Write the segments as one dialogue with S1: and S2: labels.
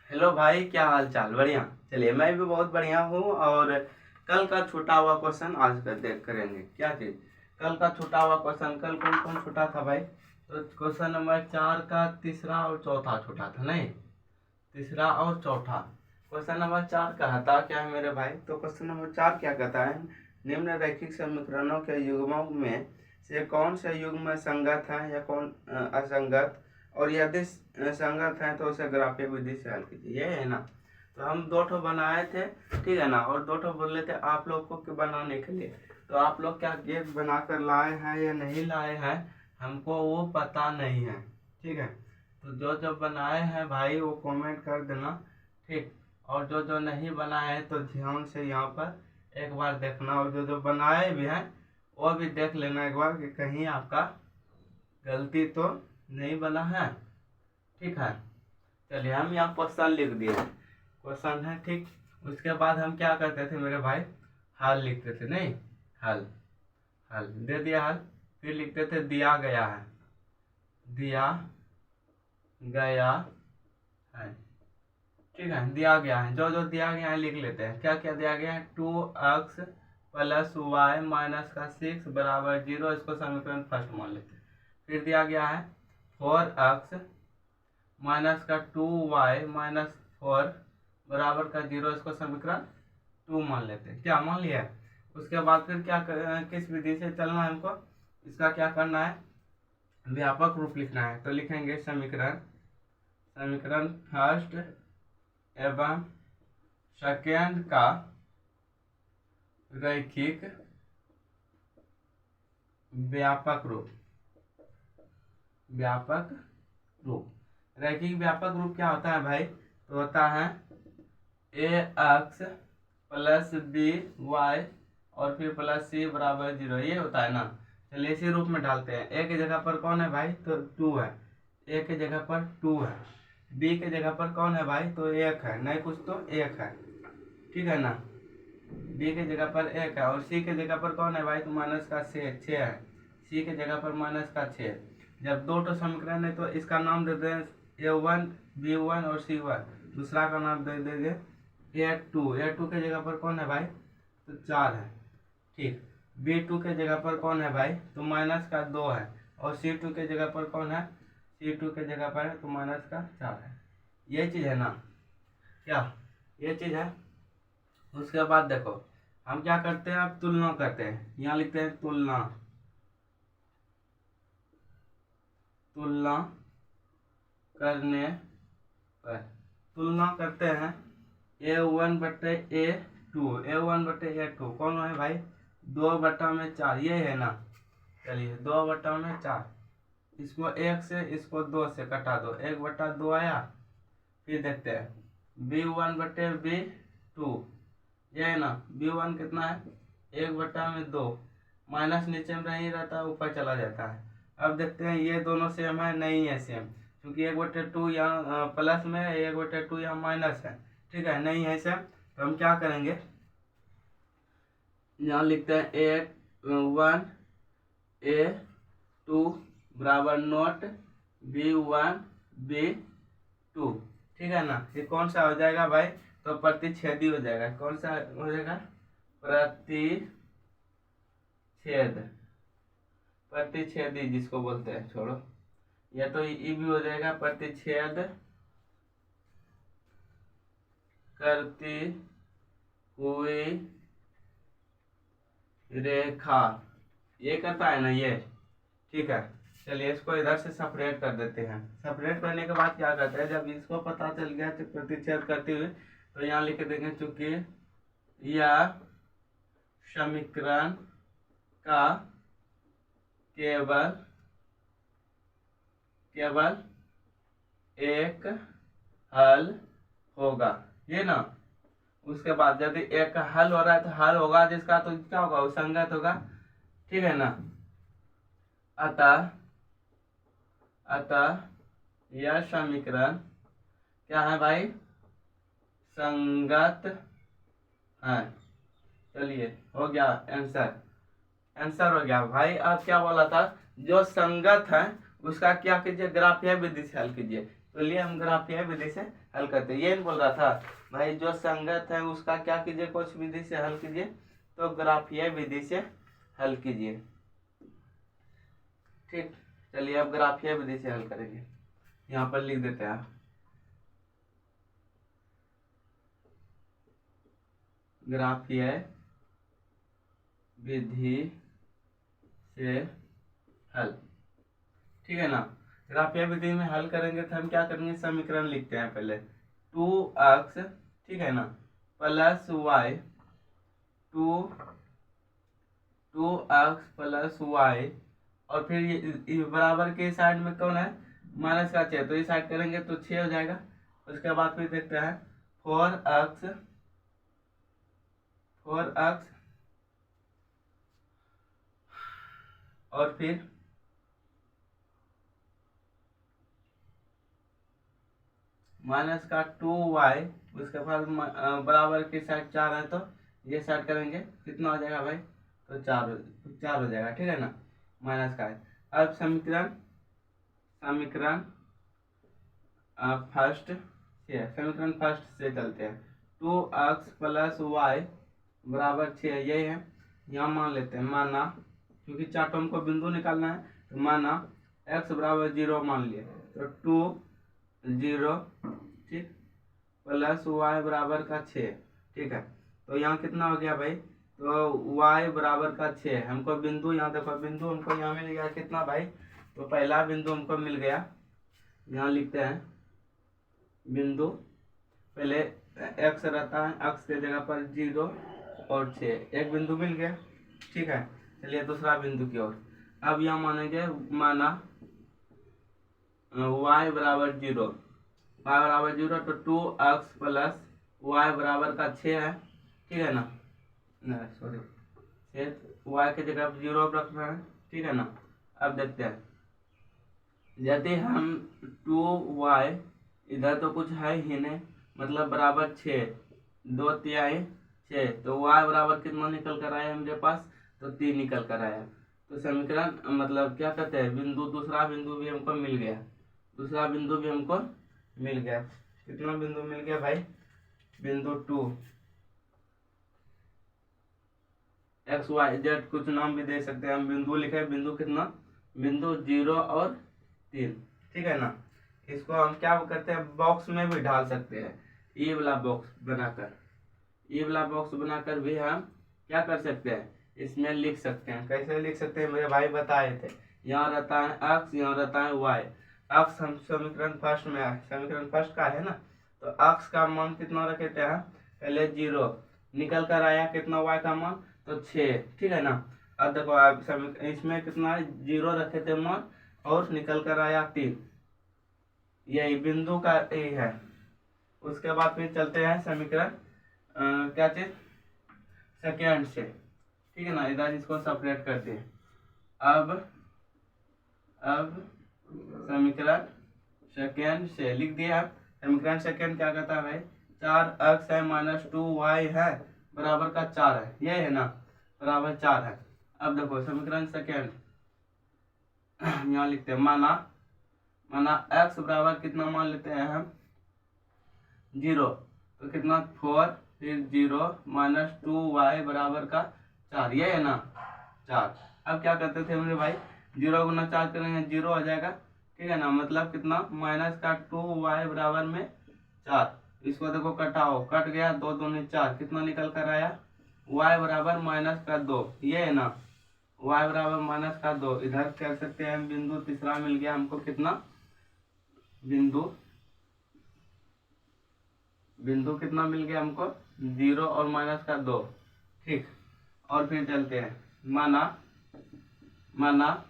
S1: Hello भाई, क्या हाल चाल? बढ़िया। चलिए, मैं भी बहुत बढ़िया हूँ। और कल का छूटा हुआ क्वेश्चन आज कर देख करेंगे। क्या चीज़? कल का छूटा हुआ क्वेश्चन। कल कौन कौन छूटा था भाई? तो क्वेश्चन नंबर 4 का तीसरा और चौथा छूटा था, नहीं? तीसरा और चौथा। क्वेश्चन नंबर 4 कहता क्या है मेरे भाई? तो क्वेश्चन नंबर 4 क्या कहता है? निम्न रैखिक समीकरणों के युग्मों में से कौन से युग्म संगत है या कौन असंगत, और यदि संगत है तो उसे ग्राफिक विधि से हल कीजिए। ये है ना? तो हम दो ठो बनाए थे, ठीक है ना? और दो ठो बोले थे आप लोग को कि बनाने के लिए। तो आप लोग क्या ये बनाकर लाए हैं या नहीं लाए हैं, हमको वो पता नहीं है, ठीक है? तो जो जो बनाए हैं भाई वो कमेंट कर देना, ठीक। और जो जो नहीं बनाए हैं तो ध्यान से यहाँ पर एक बार देखना, और जो जो बनाए भी हैं वो भी देख लेना एक बार कि कहीं आपका गलती तो नहीं बना है, ठीक है? चलिए, हम यहाँ क्वेश्चन लिख दिए। क्वेश्चन है, ठीक। उसके बाद हम क्या करते थे मेरे भाई? हल लिखते थे, नहीं? हल। हल दे दिया हल, फिर लिखते थे दिया गया है। दिया गया है, ठीक है? दिया गया है, जो जो दिया गया है लिख लेते हैं। क्या क्या दिया गया है? 2x प्लस वाई माइनस का 6 बराबर 0, इसको समीकरण फर्स्ट मान लेते हैं। फिर दिया गया है 4x माइनस का 2y माइनस 4 बराबर का 0, इसको समीकरण 2 मान लेते हैं। क्या मान लिया है? उसके बाद फिर क्या किस विधि से चलना है हमको? इसका क्या करना है? व्यापक रूप लिखना है। तो लिखेंगे समीकरण समीकरण फर्स्ट एवं सेकेंड का रैखिक व्यापक रूप। व्यापक रूप, रैखिक व्यापक रूप क्या होता है भाई? तो होता है ax प्लस बी वाई और फिर प्लस सी बराबर 0, ये होता है ना? चलिए इसी रूप में डालते हैं। ए की जगह पर कौन है भाई? तो 2 है। ए की जगह पर 2 है। बी के जगह पर कौन है भाई? तो 1 है, नहीं कुछ तो 1 है, ठीक है ना? बी के जगह पर 1 है। और सी के जगह पर कौन है भाई? तो माइनस का 6 है। सी के जगह पर माइनस का 6। जब दो तो समीकरण है तो इसका नाम दे दें A1 B1 और C1। दूसरा का नाम दे देंगे A2। A2 के जगह पर कौन है भाई? तो 4 है, ठीक। B2 के जगह पर कौन है भाई? तो माइनस का 2 है। और C2 के जगह पर कौन है? C2 के जगह पर है तो माइनस का 4 है। ये चीज़ है ना? क्या ये चीज़ है? उसके बाद देखो हम क्या करते हैं, अब तुलना करते हैं। यहाँ लिखते हैं तुलना। तुलना करने पर तुलना करते हैं A1 बटे A2। A1 बटे A2 कौन है भाई? 2/4, ये है ना? चलिए 2/4, इसको 1 से इसको 2 से कटा दो, 1/2 आया। फिर देखते हैं B1 बटे B2, ये है ना? B1 कितना है? 1/2, माइनस नीचे में नहीं रहता, ऊपर चला जाता है। अब देखते हैं ये दोनों सेम है, नहीं है सेम, क्योंकि 1/2 यहाँ प्लस में है, 1/2 यहाँ माइनस है, ठीक है? नहीं है सेम। तो हम क्या करेंगे? यहाँ लिखते हैं A1 A2 बराबर नोट B1 B2, ठीक है ना? ये कौन सा हो जाएगा भाई? तो प्रतिच्छेदी हो जाएगा। कौन सा हो जाएगा? प्रतिच्छेद। प्रतिच्छेदी जिसको बोलते हैं, छोड़ो, या तो ई भी हो जाएगा। प्रतिच्छेद करती हुई रेखा, ये करता है ना ये, ठीक है? चलिए इसको इधर से सेपरेट कर देते हैं। सेपरेट करने के बाद क्या करते हैं, जब इसको पता चल गया तो प्रतिच्छेद करते हुए, तो यहाँ लिख देंगे चूंकि यह समीकरण का केवल केवल एक हल होगा, ये ना? उसके बाद यदि एक हल हो रहा है तो हल होगा जिसका, तो क्या होगा? वो संगत होगा, ठीक है ना? अतः अतः यह समीकरण क्या है भाई? संगत है। चलिए हो गया आंसर। आंसर हो गया भाई। अब क्या बोला था? जो संगत है उसका क्या कीजिए? ग्राफीय विधि से हल कीजिए। तो लिए हम ग्राफीय विधि से हल करते हैं। ये नहीं बोल रहा था भाई जो संगत है उसका क्या कीजिए, कुछ विधि से हल कीजिए, तो ग्राफीय विधि से हल कीजिए। ठीक, चलिए अब ग्राफीय विधि से हल करेंगे। यहाँ पर लिख देते हैं ग्राफीय विधि से हल। ठीक है ना। ग्राफीय विधि में हल करेंगे तो हम क्या करेंगे, समीकरण लिखते हैं पहले 2x, ठीक है ना, plus y, 2x plus y, और फिर ये बराबर के साइड में कौन है, माइनस का 6, तो ये साइड करेंगे तो 6 हो जाएगा। उसके बाद फिर देखते हैं 4x और फिर माइनस का 2y, उसके बाद बराबर की साइड 4 है तो ये साइड करेंगे, कितना हो जाएगा भाई, तो 4 हो जाएगा। ठीक है ना, माइनस का है। अब समीकरण फर्स्ट से चलते हैं। 2x प्लस y बराबर 6, यही है। यहाँ मान लेते हैं, माना क्योंकि चार्ट हमको बिंदु निकालना है, तो माना x बराबर 0 मान लिए, तो 2 0, ठीक, प्लस y बराबर का 6। ठीक है, तो यहाँ कितना हो गया भाई, तो y बराबर का 6। हमको बिंदु, यहाँ देखो बिंदु हमको यहाँ मिल गया कितना भाई, तो पहला बिंदु हमको मिल गया, यहाँ लिखते हैं बिंदु, पहले x रहता है, x के जगह पर 0 और 6, एक बिंदु मिल गया। ठीक है, चलिए दूसरा बिंदु की ओर। अब यहाँ मानेंगे, माना y बराबर 0, तो 2x प्लस y बराबर का 6 है। ठीक है ना, सॉरी, y के जगह पर 0 रख रहे हैं। ठीक है ना। अब देखते हैं, यदि हम 2y, इधर तो कुछ है ही नहीं, मतलब बराबर 6, 2 तिहाई 6, तो y बराबर कितना निकल कर आया मेरे पास, तो 3 निकल कर आया। तो समीकरण मतलब क्या कहते हैं, बिंदु, दूसरा बिंदु भी हमको मिल गया, कितना बिंदु मिल गया भाई, बिंदु 2, x y z कुछ नाम भी दे सकते हैं हम, बिंदु लिखे, बिंदु कितना, बिंदु 0 और 3। ठीक है ना। इसको हम क्या करते हैं, बॉक्स में भी ढाल सकते हैं, ये वाला बॉक्स बनाकर भी हम क्या कर सकते हैं, इसमें लिख सकते हैं। कैसे लिख सकते हैं, मेरे भाई बताए थे, यहाँ रहता है x, यहाँ रहता है y। x हम समीकरण फर्स्ट में है, समीकरण फर्स्ट का है ना, तो x का मान कितना रखे थे हम, पहले 0 निकल कर आया, कितना y का मान, तो 6। ठीक है ना। अब देखो आप इसमें कितना है, 0 रखे थे मान, और निकल कर आया 3, यही बिंदु का यही है। उसके बाद फिर चलते हैं समीकरण क्या चीज, सेकेंड से। ठीक है ना, इधर इसको सेपरेट करते हैं। अब समीकरण सेकेंड से लिख दिया। समीकरण सेकेंड क्या कहता है भाई, 4x है माइनस 2y है बराबर का 4 है, ये है ना, बराबर 4 है। अब देखो समीकरण सेकेंड यहाँ लिखते हैं, माना x बराबर कितना मान लेते हैं हम, 0, तो कितना 4, फिर 0 माइनस 2y बराबर का 4, ये है ना 4। अब क्या करते थे मेरे भाई, 0 गुना 4 करेंगे 0 हो जाएगा। ठीक है ना, मतलब कितना, माइनस का 2y बराबर में 4, इसको देखो कटाओ, कट गया, 2 दूनी 4, कितना निकल कर आया, y बराबर माइनस का 2, ये है ना, y बराबर माइनस का 2। इधर कह सकते हैं बिंदु तीसरा मिल गया हमको, कितना, बिंदु कितना मिल गया हमको, 0 और माइनस का 2। ठीक, और फिर चलते हैं, माना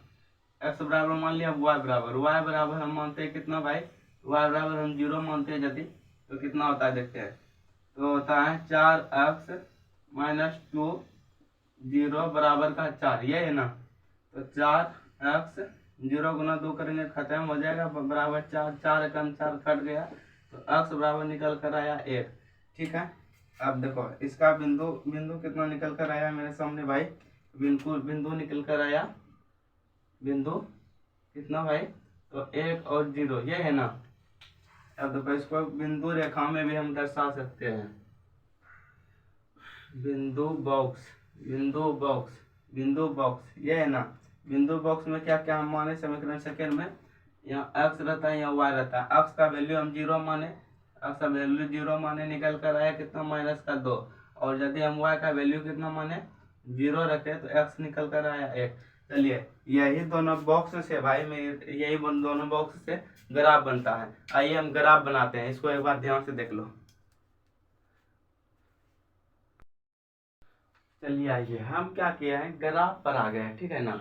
S1: x बराबर मान लिया, y बराबर हम मानते हैं कितना भाई, y बराबर हम 0 मानते हैं यदि, तो कितना होता है देखते हैं, तो होता है 4x माइनस 2 0 बराबर का 4, ये है ना, तो 4x 0 गुना 2 करेंगे, खत्म हो जाएगा, बराबर 4, 4 कम 4 कट गया, तो x बराबर निकल कर आया 1। ठीक है। अब देखो इसका बिंदु कितना निकल कर आया मेरे सामने भाई, बिंदु निकल कर आया, बिंदु कितना भाई, तो 1 और 0, ये है ना, अब देखो इसको बिंदु रेखा में भी हम दर्शा सकते हैं। बिंदु बॉक्स, बिंदु बॉक्स, बिंदु बॉक्स, ये है ना। बिंदु बॉक्स में क्या क्या हम माने समीकरण सेकेंड में, यहाँ एक्स रहता है, यहाँ वाई रहता है। एक्स का वैल्यू हम 0 माने, एक्स का वैल्यू 0 माने, निकल कर आया कितना -2। और यदि हम वाई का वैल्यू कितना माने 0 रखे तो एक्स निकल कर आया 1। चलिए यही दोनों बॉक्स से भाई मैं यही दोनों बॉक्स से ग्राफ बनता है। आइए हम ग्राफ बनाते हैं, इसको एक बार ध्यान से देख लो। चलिए आइए हम क्या किए हैं, ग्राफ पर आ गए हैं, ठीक है ना।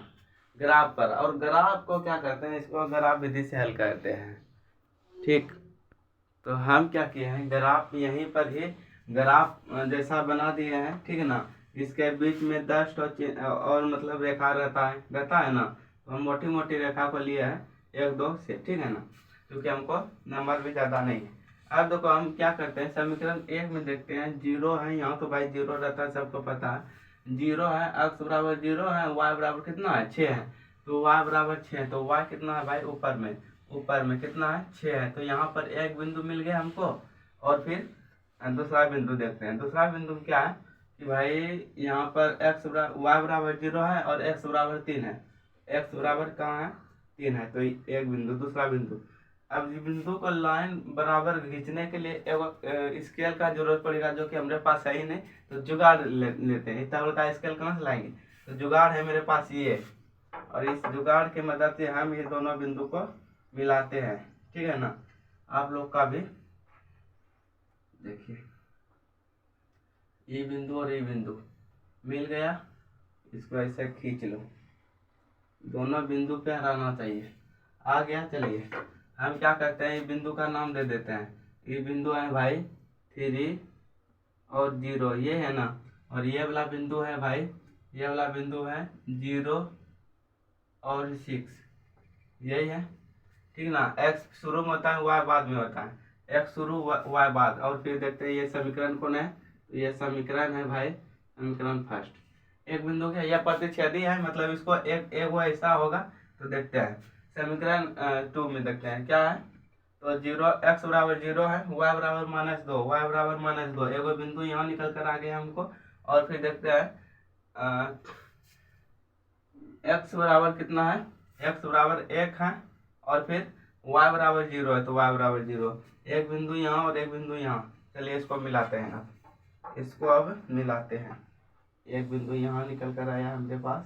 S1: ग्राफ पर, और ग्राफ को क्या करते हैं, इसको ग्राफ विधि से हल करते हैं, ठीक। तो हम क्या किए हैं, ग्राफ यहीं पर ही ग्राफ जैसा बना दिए हैं, ठीक है ना। इसके बीच में डस्ट और मतलब रेखा रहता है ना। तो हम मोटी मोटी रेखा को लिए हैं 1 2 से, ठीक है ना, क्योंकि हमको नंबर भी ज़्यादा नहीं है। अब देखो हम क्या करते हैं, समीकरण 1 में देखते हैं 0 है यहाँ, तो भाई 0 रहता है, सबको पता है 0 है। x बराबर 0 है, y बराबर कितना है 6 है, तो y बराबर 6, तो y कितना है भाई ऊपर में कितना है 6 है। तो यहाँ पर एक बिंदु मिल गया हमको। और फिर दूसरा बिंदु देखते हैं। दूसरा बिंदु क्या है कि भाई यहाँ पर y बराबर 0 है और x बराबर 3 है। x बराबर कहाँ है 3 है, तो एक बिंदु, दूसरा बिंदु। अब इस बिंदु को लाइन बराबर खींचने के लिए एक स्केल का जरूरत पड़ेगा, जो कि हमारे पास है ही नहीं। तो जुगाड़ लेते हैं। इतना बड़ा स्केल कहाँ से लाएंगे, तो जुगाड़ है मेरे पास ये। और इस जुगाड़ के मदद से हम ये दोनों बिंदु को मिलाते हैं, ठीक है ना। आप लोग का भी देखिए, ये बिंदु और ये बिंदु मिल गया, इसको ऐसे खींच लो, दोनों बिंदु पे हराना चाहिए। आ गया। चलिए हम क्या करते हैं, बिंदु का नाम दे देते हैं। ये बिंदु है भाई 3 और 0, ये है ना। और ये वाला बिंदु है भाई, ये वाला बिंदु है 0 और 6, यही है, ठीक ना। x शुरू में होता है, y बाद में होता है। x शुरू y बाद। और फिर देखते हैं ये समीकरण कौन है, तो ये समीकरण है भाई समीकरण फर्स्ट। एक बिंदु क्या, यह प्रतिच्छेदी है, मतलब इसको एक वो ऐसा होगा। तो देखते हैं समीकरण 2 में देखते हैं क्या है। तो 0 x बराबर 0 है, y बराबर -2, y बराबर -2, एगो बिंदु यहाँ निकल कर आ गया हमको। और फिर देखते हैं x बराबर कितना है, x बराबर 1 है। और फिर y बराबर 0 है, तो y बराबर 0, एक बिंदु यहाँ और एक बिंदु यहाँ। चलिए इसको मिलाते हैं, अब इसको अब मिलाते हैं। एक बिंदु यहाँ निकल कर आया हमारे पास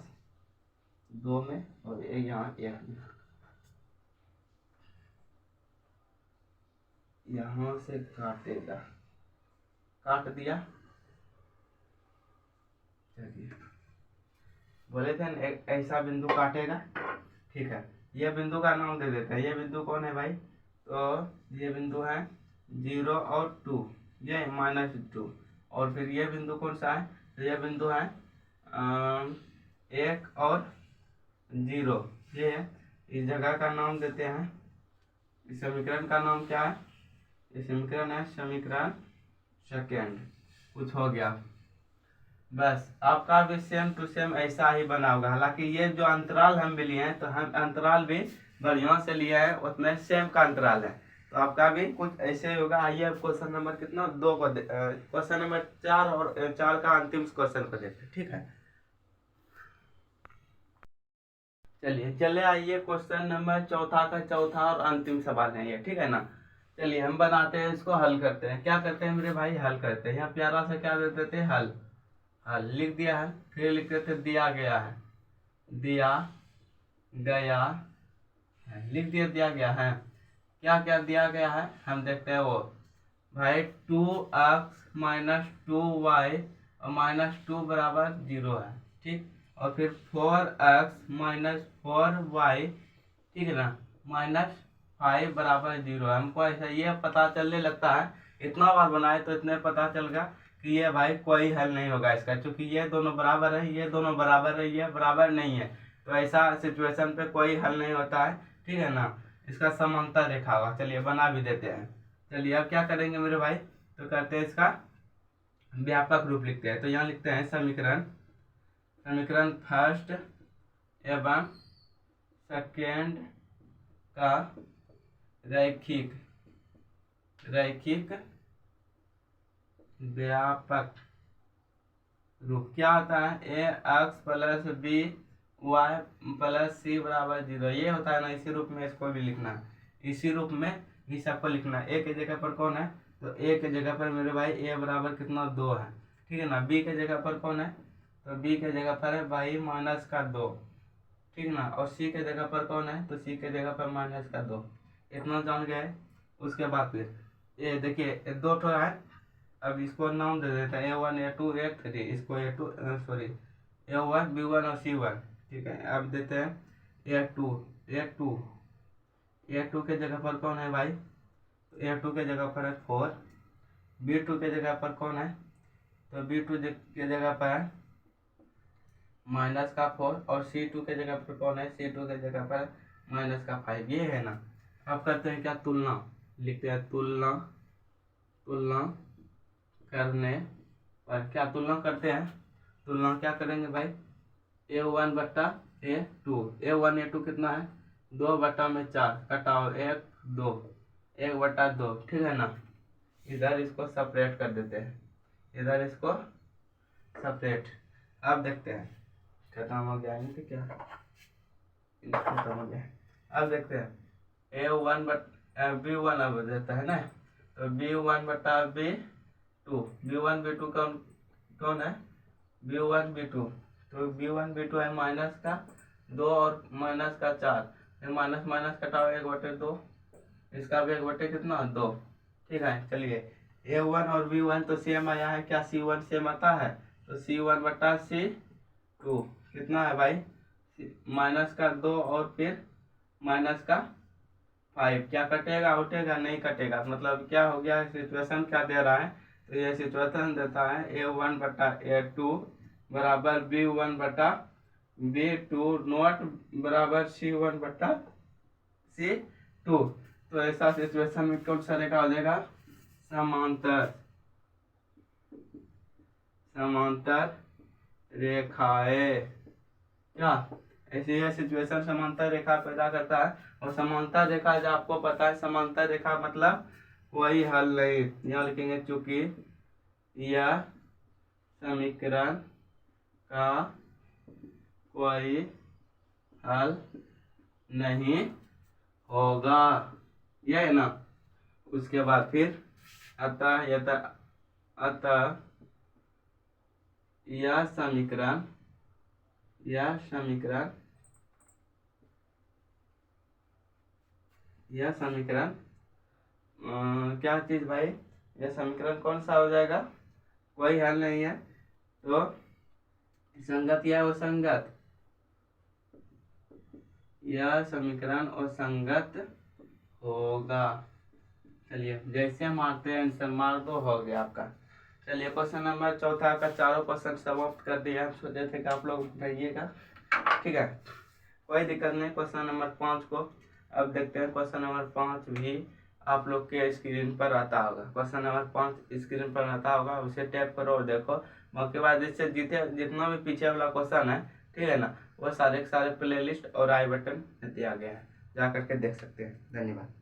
S1: 2 में, और एक यहाँ 1 में। यहाँ से काटेगा, काट दिया। चलिए बोले थे ना ऐसा बिंदु काटेगा, ठीक है। ये बिंदु का नाम दे देते हैं। ये बिंदु कौन है भाई, तो ये बिंदु है 0 और 2, ये -2। और फिर ये बिंदु कौन सा है, तो ये बिंदु है 1 और 0, ये है। इस जगह का नाम देते हैं, इस समीकरण का नाम क्या है, ये समीकरण है समीकरण सेकेंड। कुछ हो गया, बस आपका भी सेम टू सेम ऐसा ही बना होगा। हालांकि ये जो अंतराल हम भी लिए हैं, तो हम अंतराल भी बढ़िया से लिया है, उतने सेम का अंतराल है। तो आपका भी कुछ ऐसे ही होगा। आइए अब क्वेश्चन नंबर कितना 2 को क्वेश्चन नंबर 4 और 4 का अंतिम क्वेश्चन को देखते हैं, ठीक है। चले आइए क्वेश्चन नंबर चौथा का चौथा और अंतिम सवाल है ये, ठीक है ना। चलिए हम बनाते हैं, इसको हल करते हैं। क्या करते हैं मेरे भाई, हल करते हैं। यहाँ प्यारा सा क्या दे देते हैं, हल। हल लिख दिया है, फिर लिख देते दिया गया है, दिया गया है, लिख दिया गया है। क्या क्या दिया गया है हम देखते हैं। वो भाई 2x - 2y और -2 बराबर 0 है, ठीक। और फिर 4x - 4y, ठीक है ना, -5 बराबर 0 है। हमको ऐसा ये पता चलने लगता है, इतना बार बनाए तो इतने पता चल गया कि ये भाई कोई हल नहीं होगा इसका, क्योंकि ये दोनों बराबर है, ये दोनों बराबर है, ये बराबर नहीं है। तो ऐसा सिचुएशन पे कोई हल नहीं होता है, ठीक है ना। इसका समांतर रेखा होगा। चलिए बना भी देते हैं। चलिए अब क्या करेंगे मेरे भाई, तो करते हैं इसका व्यापक रूप लिखते हैं। तो यहाँ लिखते हैं समीकरण फर्स्ट एवं सेकेंड का रैखिक रैखिक व्यापक रूप क्या होता है? A X plus B Y plus C बराबर 0, ये होता है ना। इसी रूप में इसको भी लिखना है, इसी रूप में इस सबको लिखना है। ए के जगह पर कौन है? तो ए के जगह पर मेरे भाई ए बराबर कितना 2 है, ठीक है ना। बी के जगह पर कौन है? तो बी के जगह पर है भाई माइनस का 2, ठीक है ना। और सी के जगह पर कौन है? तो सी के जगह पर माइनस का 2। इतना जान गए। उसके बाद फिर ये देखिए 2 ठो है। अब इसको नाम दे देते हैं A1 A2 A3, इसको A2 सॉरी A1 B1 और C1, ठीक है। अब देते हैं A2 A2 के जगह पर कौन है भाई? तो A2 के जगह पर है 4। B2 के जगह पर कौन है? तो B2 के जगह पर है माइनस का 4। और C2 के जगह पर कौन है? C2 के जगह पर माइनस का 5। ये है ना। अब करते हैं क्या? तुलना लिखते हैं। तुलना करने पर क्या तुलना करते हैं? तुलना क्या करेंगे भाई? A1 बट्टा A2। A1 A2 कितना है? 2 बट्टा में 4, कटाओ 1 2, 1 बट्टा 2, ठीक है ना। इधर इसको सेपरेट कर देते हैं, इधर इसको सेपरेट। अब देखते हैं खत्म हो गया नहीं तो क्या खत्म हो गया। अब देखते हैं A1 बट्टा B1 अब देता है ना। तो B1 बट्टा B2, B1 B2 कौन है? B1 B2। तो B1 B2 है माइनस का 2 और माइनस का 4, फिर माइनस माइनस कटाओ 1 बटे 2, इसका भी 1 बटे कितना 2, ठीक है। चलिए A1 और B1 तो सेम आया है, क्या C1 सेम आता है? तो C1 बट्टा C2 कितना है भाई? माइनस का 2 और फिर माइनस का 5। क्या कटेगा? उठेगा नहीं कटेगा। मतलब क्या हो गया? सिचुएशन क्या दे रहा है? तो ये सिचुएशन देता है A1 बटा A2 बराबर B1 बटा B2 नॉट बराबर C1 बटा C2। तो ऐसा सिचुएशन में कौन सा रेखा हो जाएगा? समांतर रेखाएं। क्या ऐसी यह सिचुएशन समांतर रेखा पैदा करता है। और समांतर रेखा जो आपको पता है, समांतर रेखा मतलब कोई हल नहीं, यहाँ लिखेंगे चूंकि यह समीकरण का कोई हल नहीं होगा, यह है ना। उसके बाद फिर अतः यह समीकरण क्या चीज भाई? यह समीकरण कौन सा हो जाएगा? कोई हल नहीं है। तो संगत या असंगत, यह समीकरण असंगत होगा। चलिए जैसे मारते हैं आंसर मार दो, हो गया आपका। चलिए क्वेश्चन नंबर 4 का चारों क्वेश्चन समाप्त कर दिया। हम सोचे थे कि आप लोग बताइएगा, ठीक है, कोई दिक्कत नहीं। क्वेश्चन नंबर 5 को अब देखते हैं। क्वेश्चन नंबर 5 भी आप लोग के स्क्रीन पर आता होगा। क्वेश्चन नंबर 5 स्क्रीन पर आता होगा, उसे टैप करो और देखो। उसके बाद इससे जितना भी पीछे वाला क्वेश्चन है, ठीक है ना, वो सारे के सारे प्लेलिस्ट और आई बटन दिया गया है, जा करके देख सकते हैं। धन्यवाद।